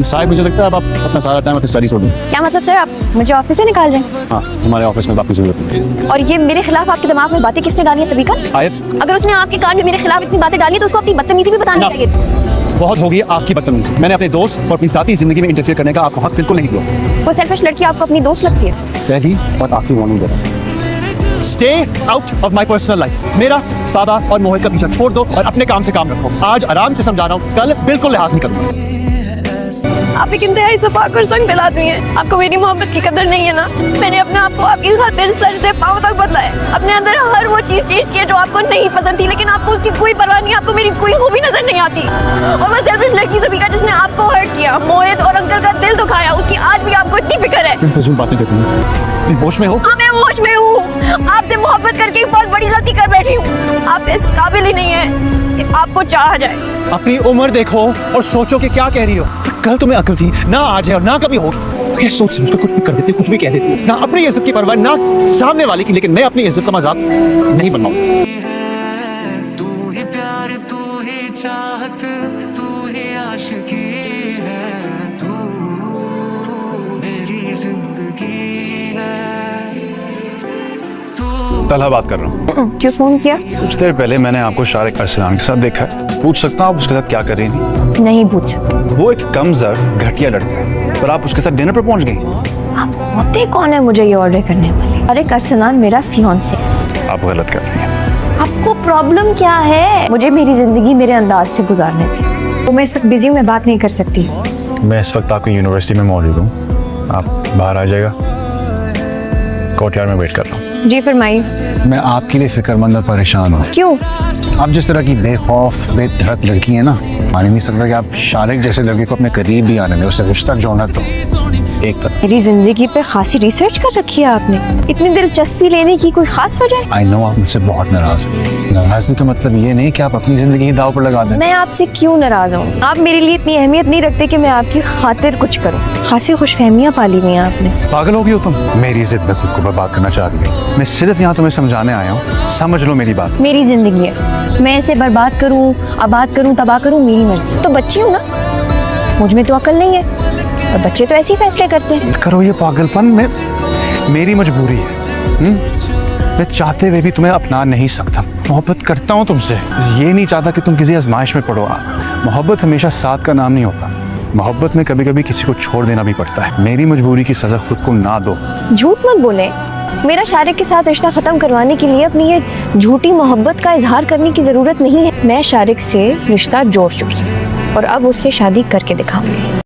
शायद मुझे लगता है अब आप अपना सारा टाइम अपनी स्टडी छोड़ दें। क्या मतलब सर, आप मुझे ऑफिस से निकाल रहे हैं? हाँ, हमारे ऑफिस में आपकी जरूरत नहीं। और ये मेरे खिलाफ आपके दिमाग में बातें किसने डाली है सभी का? आयत, अगर उसने आपके कान में मेरे खिलाफ इतनी बातें डाली तो उसको अपनी बदतमीजी भी बतानी चाहिए। बहुत होगी आपकी बदतमीजी। मैंने अपने दोस्त और अपनी साथी जिंदगी में इंटरफेयर करने का आपको हक बिल्कुल नहीं दिया। वो सेल्फिश लड़की आपको अपनी दोस्त लगती है? पहली और आखिरी वार्निंग दे रहा हूं। Stay out of my personal life। मेरा, बाबा और मोहित का पीछा छोड़ दो और अपने काम से काम रखो। आज आराम से समझा रहा हूँ, कल बिल्कुल लिहाज नहीं करूँगा। आप एक इंतहाई सफाक और संग दिल आदमी हैं। आपको मेरी मोहब्बत की कदर नहीं है ना? मैंने अपने आप को आपकी खातिर सर से पांव तक बदला है। अपने अंदर हर वो चीज चेंज की है जो आपको नहीं पसंद थी, लेकिन आपको उसकी कोई परवाह नहीं। आपको मेरी कोई खूबी नजर नहीं आती। और वो सेल्फिश लड़की सभी जिसने आपको हर्ट किया, मोहित और अंकल का दिल दुखाया, उसकी आज भी आपको इतनी फिक्र है। तुम फजूल बातें करती हो। तुम होश में हो? हाँ, मैं होश में हूँ। आपसे मोहब्बत करके एक बहुत बड़ी गलती कर बैठी हूँ। आप इस काबिल ही नहीं है कि आपको चाहा जाए। अपनी उम्र देखो और सोचो कि क्या कह रही हो। कल तुम्हें अकल थी ना, आज है और ना कभी होगी। क्या सोच समझ कर कुछ भी कर देती, कुछ भी कह देती, ना अपनी इज्जत की परवाह ना सामने वाले की। लेकिन मैं अपनी इज्जत का मजाक नहीं बनवाऊंगा। तू ही प्यार, तू ही चाहत, तू ही आशिकी है, तू मेरी जिंदगी है। तलहा बात कर रहा हूँ। क्यों फोन किया? कुछ देर पहले मैंने आपको शारिक अरसलान के साथ देखा है। पूछ सकता हूँ आप उसके साथ क्या कर रही थी? नहीं पूछ सकते। वो एक कम ज़र्फ घटिया लड़का है, पर आप उसके साथ डिनर पर पहुंच गई। आप होते कौन है मुझे ये ऑर्डर करने वाले? अरे अरसलान मेरा फियांसे। आप गलत कर रही हैं। आपको प्रॉब्लम क्या है? मुझे मेरी जिंदगी मेरे अंदाज से गुजारने दें। तो मैं इस वक्त बिजी हूँ, मैं बात नहीं कर सकती। मैं इस वक्त आपकी यूनिवर्सिटी में मौजूद हूँ, आप बाहर आ जाएगा। कोर्टयार्ड में वेट कर रहा हूँ। जी फरमाइए। मैं आपके लिए फिक्रमंद और परेशान हूँ। क्यों? आप जिस तरह की बेखौफ बेधड़क लड़की है ना, मान नहीं सकता कि आप शारिक जैसे लड़के को अपने करीब भी आने दें, उससे रिश्ता जोड़ना तो एक तरह। मेरी जिंदगी पे खासी रिसर्च कर रखी है आपने। इतनी दिलचस्पी लेने की कोई खास वजह? आई नो आप मुझसे बहुत नाराज हैं। नाराजगी का मतलब ये नहीं कि आप अपनी जिंदगी ही दाव पर लगा दें। मैं आपसे क्यों नाराज हूँ? आप मेरे लिए इतनी अहमियत नहीं रखते कि मैं आपकी खातिर कुछ करूँ। खासी खुशफहमियाँ पाली हुई हैं आपने। पागल हो गई हो तुम? मेरी जिद में खुद को बर्बाद करना चाह रही हो। मैं सिर्फ यहाँ तुम्हें समझाने आया हूँ, समझ लो मेरी बात। मेरी जिंदगी है, मैं इसे बर्बाद करूँ, आबाद करूँ, तबाह करूँ, मेरी मर्जी। तो बच्ची हूँ ना, मुझ में तो अकल नहीं है और बच्चे तो ऐसे ही फैसले करते हैं। करो ये पागलपन, में मेरी मजबूरी है। मैं चाहते हुए भी तुम्हें अपना नहीं सकता। मोहब्बत करता हूँ तुमसे, ये नहीं चाहता कि तुम किसी आजमाइश में पड़ो। मोहब्बत हमेशा साथ का नाम नहीं होता। मोहब्बत में कभी कभी किसी को छोड़ देना भी पड़ता है। मेरी मजबूरी की सजा खुद को ना दो। झूठ मत बोले। मेरा शारिक के साथ रिश्ता खत्म करवाने के लिए अपनी ये झूठी मोहब्बत का इजहार करने की जरूरत नहीं है। मैं शारिक से रिश्ता जोड़ चुकी हूँ और अब उससे शादी करके दिखाऊंगी।